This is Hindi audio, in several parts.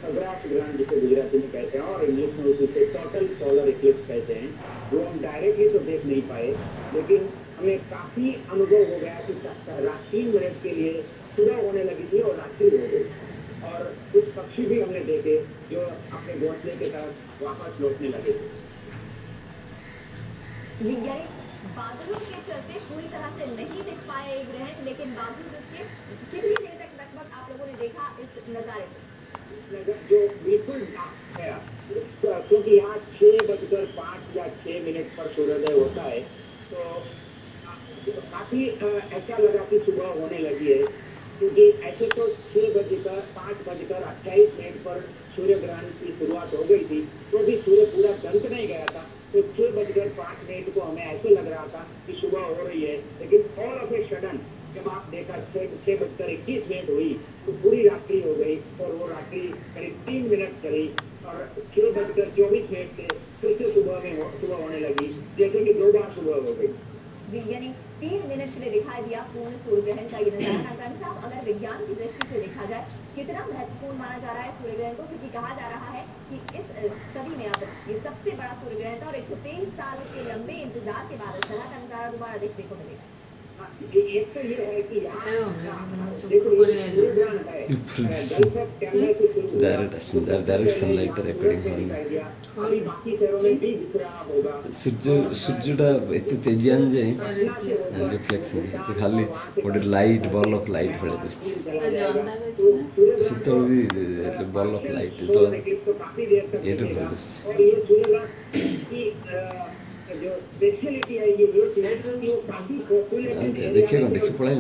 सग्रास ग्रहण जिसे गुजराती में कहते हैं और इंग्लिश में उसे टोटल सोलर इक्लिप्स कहते हैं, वो हम डायरेक्टली तो देख नहीं पाए, लेकिन हमें काफी अनुभव हो गया कि रात 3 मिनट के लिए सुबह होने लगी थी और रात्रि हो गई, और कुछ पक्षी भी हमने देखे जो अपने घोंसले की तरफ वापस लौटने लगे थे। बादलों के चलते पूरी तरह से नहीं दिख पाए एक ग्रहण, लेकिन बावजूद इसके कितनी देर तक लगभग आप लोगों ने देखा इस नजारे को? जो बिल्कुल है, क्योंकि यहाँ 6:05 या 6 मिनट पर सूर्योदय होता है, तो काफी ऐसा लगा कि सुबह होने लगी है, क्योंकि ऐसे तो 5:28 पर सूर्य ग्रहण की शुरुआत हो गई थी, तो भी सूर्य पूरा ढंक नहीं गया था, तो 6:05 को हमें ऐसे लग रहा था कि सुबह हो रही है, लेकिन ऑल ऑफ ए सडन जब आप देखा 6:21 हुई तो पूरी रात्रि हो गई, और वो रात्रि करीब 3 मिनट चली, और 6:24 से फिर से सुबह होने लगी, जैसे कि 2 बार सुबह हो गई। जी, यानी 3 मिनट के लिए दिखाई दिया पूर्ण सूर्य ग्रहण का ये नजारा। नागरानी साहब, अगर विज्ञान की दृष्टि से देखा जाए, कितना महत्वपूर्ण माना जा रहा है सूर्य ग्रहण को, क्योंकि कहा जा रहा है कि इस सदी में अब ये सबसे बड़ा सूर्य ग्रहण था और 123 साल के लंबे इंतजार के बाद इस तरह का नजारा दोबारा देखने को मिलेगा। एक तो ये है कि यहाँ देखो सूर्य ग्रहण है, डायरेक्ट सनलाइट रेकॉर्डिंग अभी बाकी शहरों में भी दिख रहा होगा। सूर्यटा एते तेजियान जे रिफ्लेक्शन है, खाली गोटे लाइट बॉल ऑफ लाइट भले दिसछि, सेतो भी बॉल ऑफ लाइट तो एटे भले दिसछि। और ये सूर्य की जो स्पेशलिटी है ये कि वो काफी पॉपुलेटेड देखिए पढ़ाई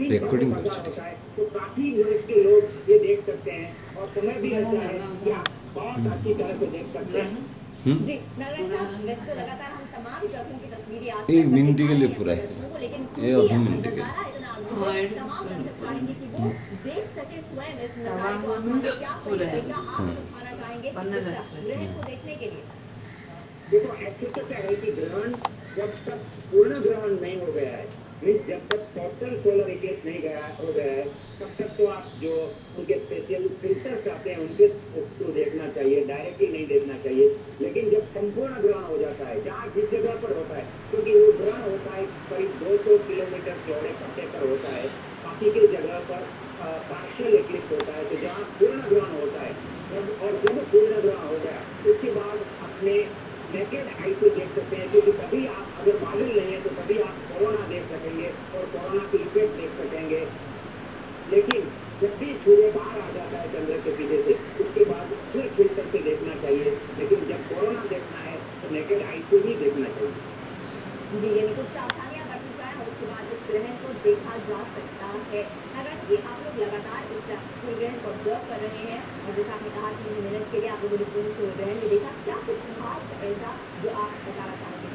रिकॉर्डिंग कर है, तो काफी देश के लोग ये देख सकते हैं, और समय भी ऐसा है कि आप बहुत अच्छी तरह से देख सकते हैं। जी नारायण साहब, वैसे तो लगातार हम तमाम जगहों की तस्वीरें आज एक मिनट के लिए पूरा है, लेकिन ये आधा मिनट के तमाम दर्शक चाहेंगे कि वो देख सके स्वयं इस नजारे को, आसमान में क्या सही रहेगा, आप दिखाना चाहेंगे ग्रहण को देखने के लिए? देखो ऐसे तो क्या है कि ग्रहण जब तक पूर्ण ग्रहण नहीं हो गया है, जब तक टोटल सोलर इक्लिप्स नहीं हो गया है, तब तक तो आप जो उनके स्पेशल फिल्टर्स आते हैं उनके उसको देखना चाहिए, डायरेक्टली नहीं देखना चाहिए। लेकिन जब संपूर्ण ग्रहण हो जाता है, जहाँ जिस जगह पर होता है, क्योंकि वो ग्रहण होता है करीब 200 किलोमीटर चौड़े पट्टे पर होता है, बाकी की जगह पर पार्शियल इक्लिप्स होता है, तो जहाँ पूर्ण ग्रहण होता है, और जब पूर्ण ग्रहण हो गया उसके बाद अपने नेकेड आई से देख सकते हैं, क्योंकि तभी आप अगर बादल नहीं है तो तभी आप कोरोना देख सकेंगे और कोरोना की इफेक्ट देख सकेंगे। लेकिन जब भी सूर्य बाहर आ जाता है चंद्र के पीछे से, उसके बाद फिर फिल्टर से देखना चाहिए, लेकिन जब कोरोना देखना है तो नेकेड आई से ही देखना चाहिए। जी, यानी कुछ सावधानियां बरती जाए और उसके बाद इस ग्रहण को देखा जा सकता है। नागराज जी, आप लोग लगातार इस सूर्य ग्रहण को ऑब्जर्व कर रहे हैं, और जैसा आपने कहा 3 मिनट के लिए आप लोगों ने पूर्ण सूर्य ग्रहण भी देखा, क्या कुछ खास ऐसा जो आप बताना चाहेंगे?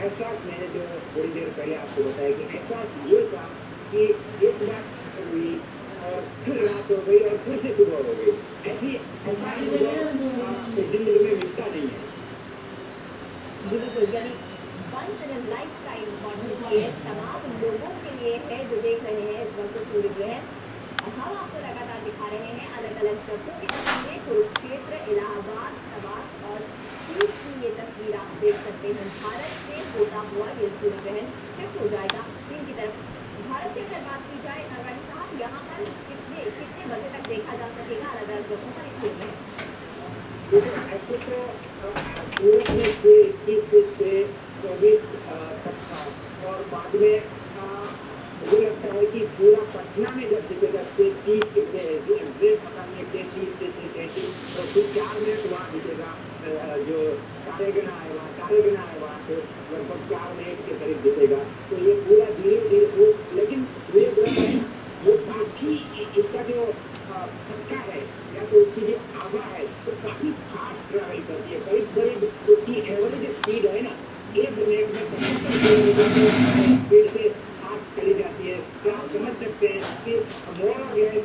ऐसा मैंने जो थोड़ी देर पहले आपको बताया कि ऐसा ये था कि एक बार हुई और फिर रात हो गई और फिर से सुबह हो गई, ऐसी ऐसा जिंदगी में मिलता नहीं है। बिल्कुल, यानी once in a lifetime opportunity तमाम लोगों के लिए है जो देख रहे हैं इस वक्त सूर्य ग्रहण। हम आपको लगातार दिखा रहे हैं अलग अलग जगहों की तस्वीरें, कुरुक्षेत्र, इलाहाबाद, तबाक और शीत की ये तस्वीर आप देख सकते हैं। भारत से होता हुआ ये सूर्य ग्रहण शिफ्ट हो जाएगा चीन की तरफ। भारत की अगर बात की जाए नारायण साहब, यहाँ पर कितने बजे तक देखा जा सकेगा अलग अलग जगहों पर इस सूर्य ग्रहण? ऐसे तो सूरत में 21 से 24 तक था, और बाद में मुझे लगता है कि पूरा पटना में जब दिखेगा 30 कितने एग्जैक्ट पता नहीं 33 से 33, तो फिर 4 मिनट वहाँ दिखेगा, जो तारेगना है वहाँ से लगभग 4 मिनट के करीब दिखेगा। तो ये पूरा धीरे धीरे वो, लेकिन ये ग्रहण है वो काफी इसका जो सत्ता है या तो उसकी जो आभा है तो काफी फास्ट ट्रैवल करती है, करीब उसकी एवरेज स्पीड है ना 1 मिनट में 75 किलोमीटर स्पीड से फास्ट चली जाती है। तो आप समझ सकते हैं कि मोर और less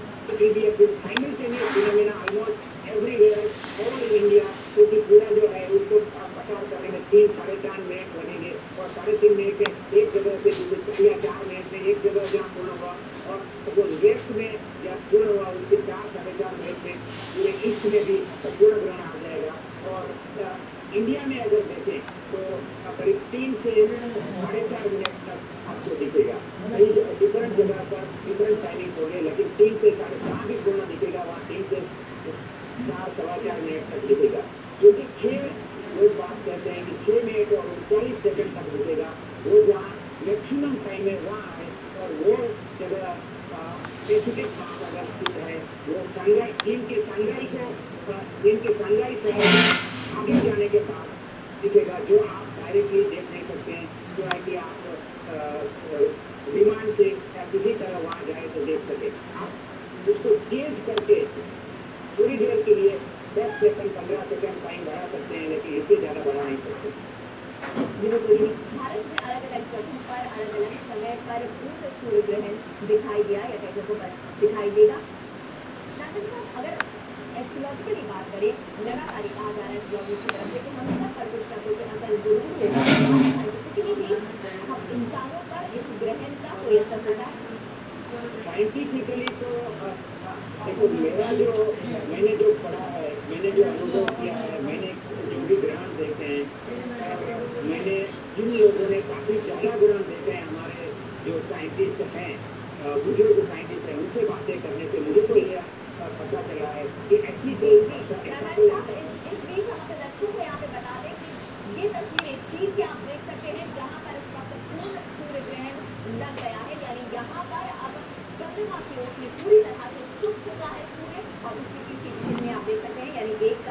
simultaneous phenomena almost everywhere all in India, क्योंकि पूरा जो है उसको पसार करने में 3-4.5 मिनट लगेंगे, और 3.5 मिनट में एक जगह से दूसरी या 4 मिनट में एक जगह जहाँ पूर्ण हुआ, और जो वेस्ट में या पूर्ण हुआ उसके 4-4.5 से 4.5 मिनट तक आपको दिखेगा। कई डिफरेंट जगह पर डिफरेंट टाइमिंग होंगे, लेकिन 3 से 4.5 भी पूर्ण दिखेगा, वहाँ 3 से 4 सवा 4 मिनट तक दिखेगा। क्योंकि 6 लोग बात करते हैं कि 6 मिनट और 39 सेकंड तक दिखेगा, वो जहाँ मैक्सिमम टाइम है वहाँ है। और वो जगह स्पेसिफिक बात अगर स्थित है, वो संघाई चीन के संघाई शहर आगे जाने के बाद दिखेगा, जो आप डायरेक्टली देख नहीं सकते हैं। जो है कि आप विमान से या किसी तरह वहाँ जाए तो देख सके। आप उसको चेंज करके थोड़ी देर के लिए 10 सेकंड 15 सेकंड टाइम बढ़ा सकते हैं, लेकिन इससे ज़्यादा बढ़ा नहीं सकते। भारत में अलग अलग जगहों पर अलग अलग समय पर पूर्ण सूर्य ग्रहण दिखाई दिया या कई जगहों पर दिखाई देगा। डॉक्टर साहब, अगर एस्ट्रोलॉजिकली बात करें, लगातार कहा जा रहा है एस्ट्रोलॉजी की तरफ से कि हम सब पर कुछ ना कुछ असर जरूर होगा, हम इंसानों पर इस ग्रहण का कोई असर होगा? साइंटिफिकली तो देखो, मैंने जो पढ़ा है, मैंने जो अनुभव किया है, मैंने जो भी ग्रहण देखे हैं, मैंने जिन लोगों ने काफ़ी ज़्यादा ग्रहण देखे हैं, हमारे जो साइंटिस्ट हैं, बुजुर्ग साइंटिस्ट हैं, उनसे बातें करने से मुझे तो ये पता चला है कि ऐसी इस बीच हम अपने दर्शकों को यहाँ पे बता दें कि ये तस्वीरें चीन की आप देख सकते हैं, जहाँ पर इस वक्त पूर्ण सूर्य ग्रहण लग गया है। यानी यहाँ पर अब चंद्रमा की रोशनी पूरी तरह से छुप चुका है सूर्य, और उसके पीछे चीन में आप देख सकते हैं, यानी एक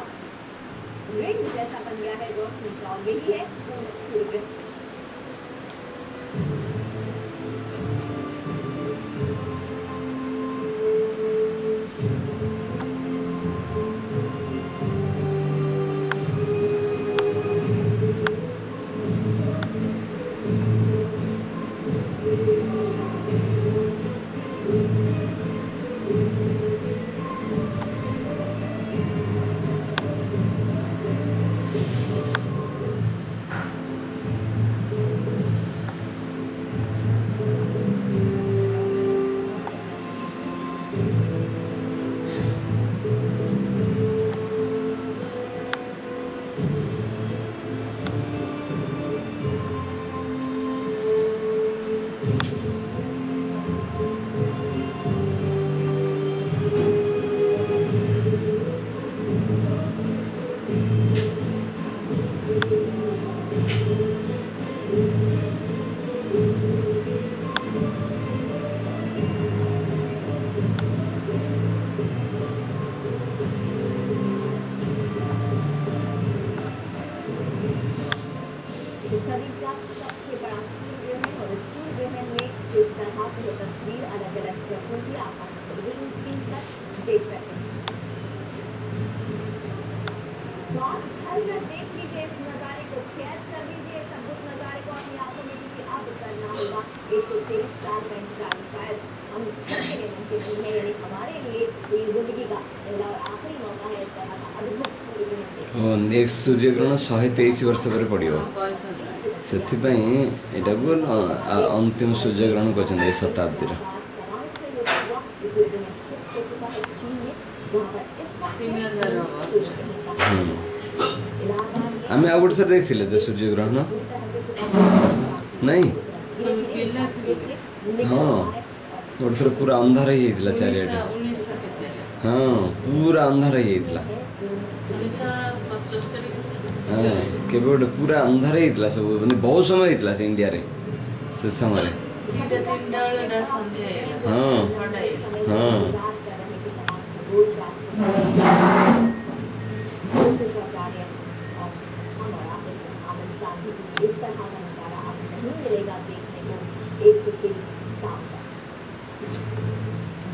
रिंग जैसा बन गया है रोशनी का, और यही है पूर्ण सूर्य ग्रहण। सदी का सबसे बड़ा सूर्य ग्रहण, और इस सूर्य ग्रहण में किस तरह की तस्वीर अलग अलग जगहों की आप टेलीविजन स्क्रीन पर देख सकते हैं। तो आप झलकर देख लीजिए इस नज़ारे को, कैद कर लीजिए इस अद्भुत नज़ारे को अपनी आंखों में, क्योंकि अब करना होगा 123 साल का इंतजार। शायद हम सबके लिए मुमकिन नहीं है, यानी हमारे लिए ये जिंदगी का पहला और आखिरी मौका है इस तरह का अद्भुत सूर्य ग्रहण। नेक्स्ट सूर्यग्रहण 123 वर्ष पर पड़ो से अंतिम सूर्यग्रहण कर शताब्दी। आम आ गए देखते तो सूर्यग्रहण नहीं, हाँ गोटे थर पूरा अंधार ही चारिआडे, हाँ पूरा अंधार ही हाँ के गोटे पूरा अंधार ही सब मतलब बहुत समय होता से इंडिया रे से समय हाँ हाँ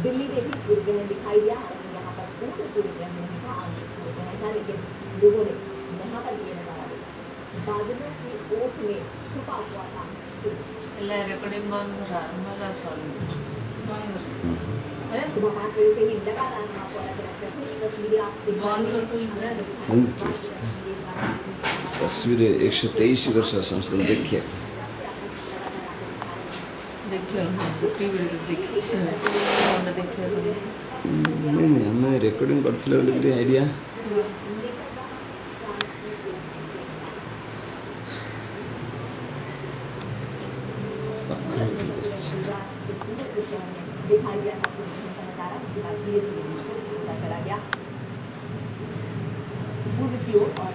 दिल्ली में भी सूर्य ग्रहण दिखाई दिया, यहाँ पर पूर्ण सूर्य ग्रहण नहीं था, आंशिक सूर्य ग्रहण था, लेकिन लोगों ने यहाँ पर ये नजारा देखा, बादलों की ओट में छुपा हुआ था सूर्य। सुबह 5 बजे से ही लगातार हम आपको अलग अलग तस्वीरें तस्वीरें 123 वर्ष संस्था देखिए नहीं हमें रेकर्डिंग करते आइडिया की ओर। और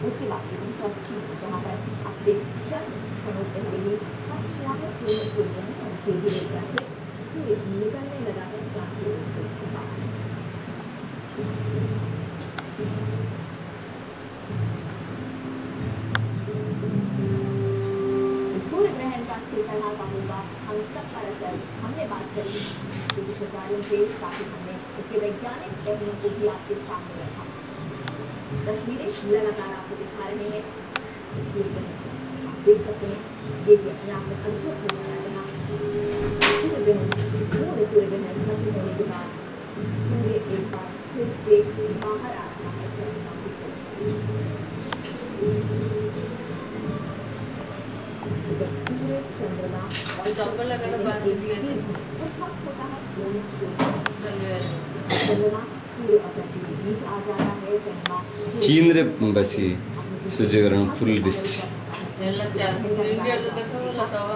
उसके बाद की चौथी चीज जहाँ पर आपसे चंद क्षणों पहले ही हम यहाँ पर पूर्ण सूर्य हैं और फिर भी देख रहे हैं सूर्य निकलने लगा है चांद की ओर से बाहर। सूर्य ग्रहण का किस तरह का होगा हम सब पर असर हमने बात करी कुछ विचारों से, साथ ही हमने इसके वैज्ञानिक पहलुओं को भी आपके सामने रखा। तस्वीरें लगातार आपको दिखा रहे हैं सूर्य ग्रहण। आप देख सकते हैं ये भी अपने आप में अद्भुत हो रहा है। जहाँ सूर्य ग्रहण पूर्ण सूर्य ग्रहण खत्म होने के बाद सूर्य एक बार फिर से बाहर आ रहा है चंद्रमा की तरफ से। जब सूर्य चंद्रमा और चप्पल लगाना बाहर में दिया उस वक्त होता है दोनों सूर्य चंद्रमा सूर्य और पृथ्वी के बीच आ जाता है। चंद्रमा चीन बसी सूर्यग्रहण फुल दिस ಎಲ್ಲ ಇಂಡಿಯಾದ देखला तवा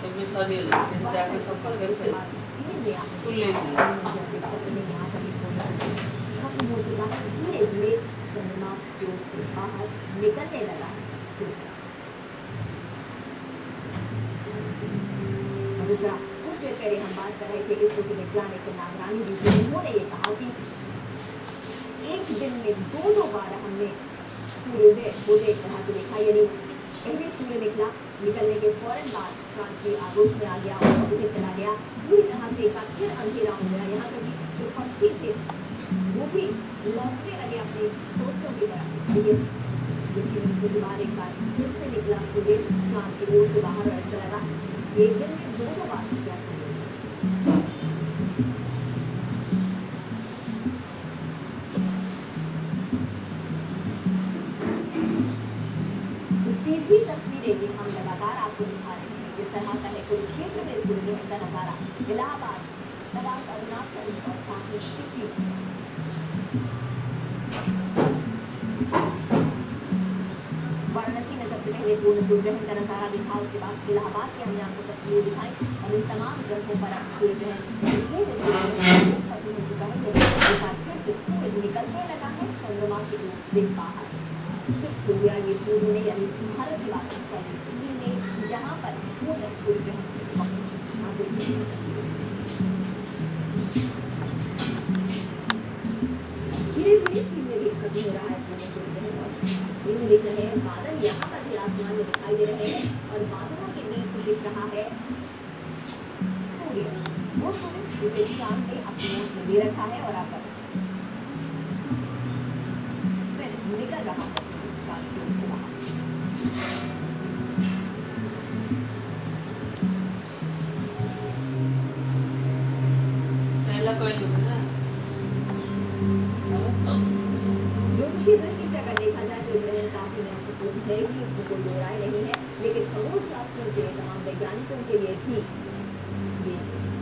एबे सरियल जाके सफल गए फुल ले चंद्रमा की ओर से बाहर निकलने लगा दूसरा कुछ देर पहले हम बात कर रहे थे इसरो के वैज्ञानिक नागरानी जी, उन्होंने ये कहा कि एक दिन में दो बार हमने सूर्योदय एक तरह से देखा, यानी पहले सूर्य निकलने के फौरन बाद चांद के आगोश में आ गया और उसे चला गया, पूरी तरह से एक फिर अंधेरा हो गया। यहाँ तक कि जो पक्षी थे वो भी लौटने लगे अपने दोस्तों की तरफ। लेकिन बाद एक बार फिर से निकला सूर्य चांद की ओर से बाहर और ऐसा लगा एक दिन में दो बार क्या सूर्य। सीधी तस्वीरें भी हम लगातार आपको दिखा रहे हैं। जिस तरह का है कुरुक्षेत्र में सूर्य का नजारा, इलाहाबाद, लद्दाख, अरुणाचल और साथ ही कुची वाराणसी में सबसे पहले पूर्ण सूर्यग्रहण का नजारा दिखा। उसके बाद इलाहाबाद के हमने आपको तस्वीरें दिखाई और इन तमाम जगहों पर अब सूर्यग्रहण खत्म हो चुका है। फिर से सूर्य निकलने लगा है चंद्रमा के रूप से बाहर। शिफ्ट हो गया ये पूर्व में, यानी भारत की बात चली चीन में, यहाँ पर पूर्ण सूर्यग्रहण धीरे धीरे चीन में भी खत्म हो रहा है पूर्ण सूर्यग्रहण। और देख रहे हैं बादल यहाँ पर भी आसमान में दिखाई दे रहे हैं और बादलों के बीच दिख रहा है सूर्य, वो सूर्य जिसे चांद ने अपनी ओर में ले रखा है और आप फिर निकल रहा है पहला कोई नहीं ना ज्योतिषीय दृष्टि से अगर देखा जाए तो ग्रहण काफी महत्वपूर्ण है कि इसमें कोई दो राय नहीं है, लेकिन खगोल शास्त्रियों के तमाम वैज्ञानिकों के लिए भी ये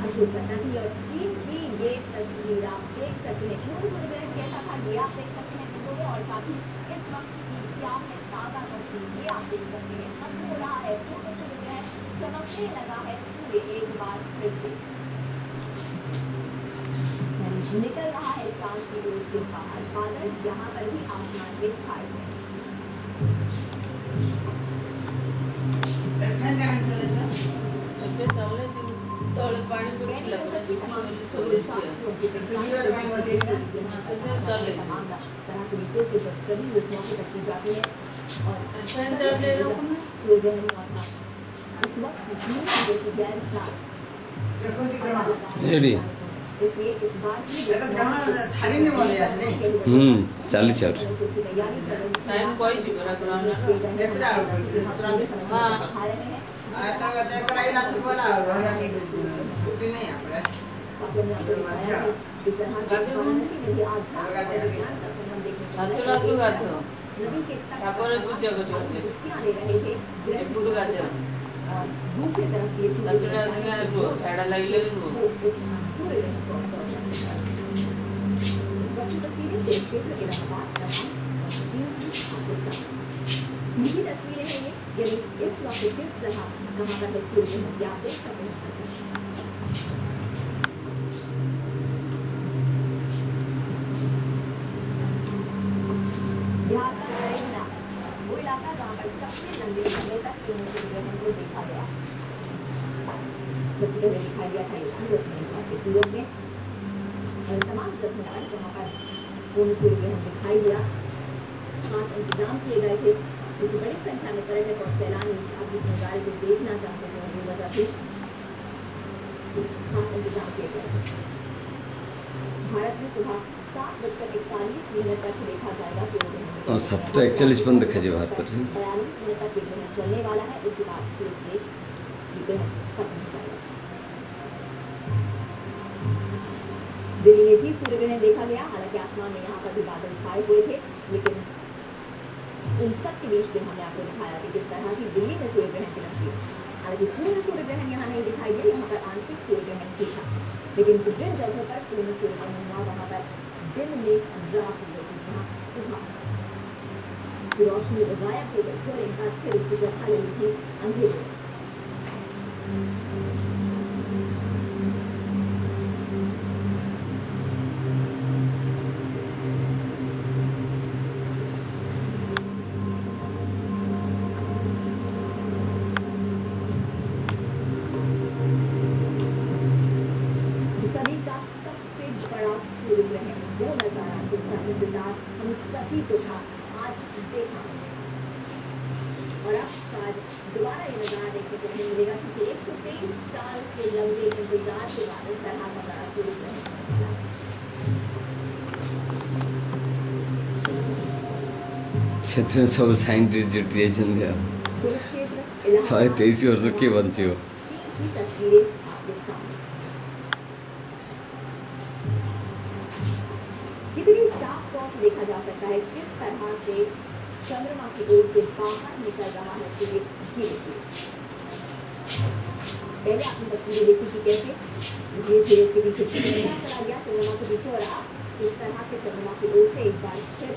अद्भुत घटना थी। और चीन की ये तस्वीर आप देख सकते हैं पूर्ण सूर्यग्रहण कैसा था ये आप देख सकते हैं वीडियो में, और साथ ही इस वक्त की क्या है ताजा तस्वीर ये आप देख सकते हैं। खत्म हो रहा है पूर्ण सूर्यग्रहण, चमकने लगा है सूर्य एक बार फिर से, निकल रहा है चांद की ओर से बाहर। बादल यहाँ पर भी आसमान में छाए हैं। ଏବେ ଚାଉଳ ତଳେ ପାଣି ପୋଛିଲା ପୁରା ଶୁଖିଗଲେ ଚଲେଇଛି फैन चलते एडी चाली चार टाइम କହିଛି ପରା ଗ୍ରାଉଣ୍ଡ କେତେଟା ଆଳୁ କହିଥିଲେ 17 ହଁ ଆତର କରାଇଲା ସବୁଲା ଘରିଆ କି ଛୁଟି नहीं આપણે ସାତଟା ତୁ ଗାଧୋ ତାପରେ ପୂଜା କରିବ ଏପଟୁ ଗାଧୋ ସାତଟା ଦିନ ରୁହ ଛାଡ଼ା ଲାଗିଲେ ବି ରୁହ सीधी तस्वीरें हैं ये, यानी इस वक्त किस तरह कहाँ पर है सूर्य आप देख सकते हैं। काफी लंबे समय तक पूर्ण सूर्य ग्रहण को देखा गया। सबसे पहले दिखाई दिया था सूरत में, सूरत में और तमाम जगहों पर जहाँ पर पूर्ण सूर्य ग्रहण दिखाई दिया खास इंतजाम किए गए थे, क्योंकि बड़ी संख्या में पर्यटक और सैलानी इस अद्भुत नज़ारे को देखना चाहते थे। ये वजह थी खास इंतजाम किए गए। भारत में सुबह 7:41 तक देखा जाएगा सूर्य ग्रहण। 7:41 पर देखा जाए भारत 42 मिनट तक ये ग्रहण चलने वाला है। इसके बाद फिर ये ग्रहण खत्म हो जाएगा। दिल्ली में भी सूर्य ग्रहण देखा गया। हालांकि आसमान में यहाँ पर भी बादल छाए हुए थे, लेकिन इन सब के बीच में हमने आपको दिखाया कि किस तरह की दिल्ली में सूर्य ग्रहण की तस्वीर। हालांकि पूर्ण सूर्य ग्रहण यहाँ नहीं दिखाई दिया, यहाँ पर आंशिक सूर्य ग्रहण भी था, लेकिन जिन जगहों पर पूर्ण सूर्य ग्रहण हुआ वहाँ पर दिन में रात हो गई, वहाँ सुबह रोशनी गायब हो गई और एक बार फिर उसकी जगह ले ली थी अंधेरे। सूर्य ग्रहण वो नजारा जिसका इंतजार हम सभी को था, आज देखा और अब शायद दोबारा ये नजारा देखने को नहीं मिलेगा, क्योंकि 123 साल के लंबे इंतजार के बाद इस तरह का बड़ा सूर्य ग्रहण क्षेत्र में सब साइंटिस्ट जुट जाए कुरुक्षेत्र 123 वर्ष के बच्चे हो। तस्वीरें आपके सामने कितनी साफ तौर से देखा जा सकता है किस तरह से चंद्रमा की ओर से बाहर निकल रहा है सूर्य धीरे धीरे। पहले आपने तस्वीरें देखी थी कैसे धीरे धीरे इसके पीछे चला गया चंद्रमा के पीछे, और आप इस तरह से चंद्रमा की ओर से एक बार फिर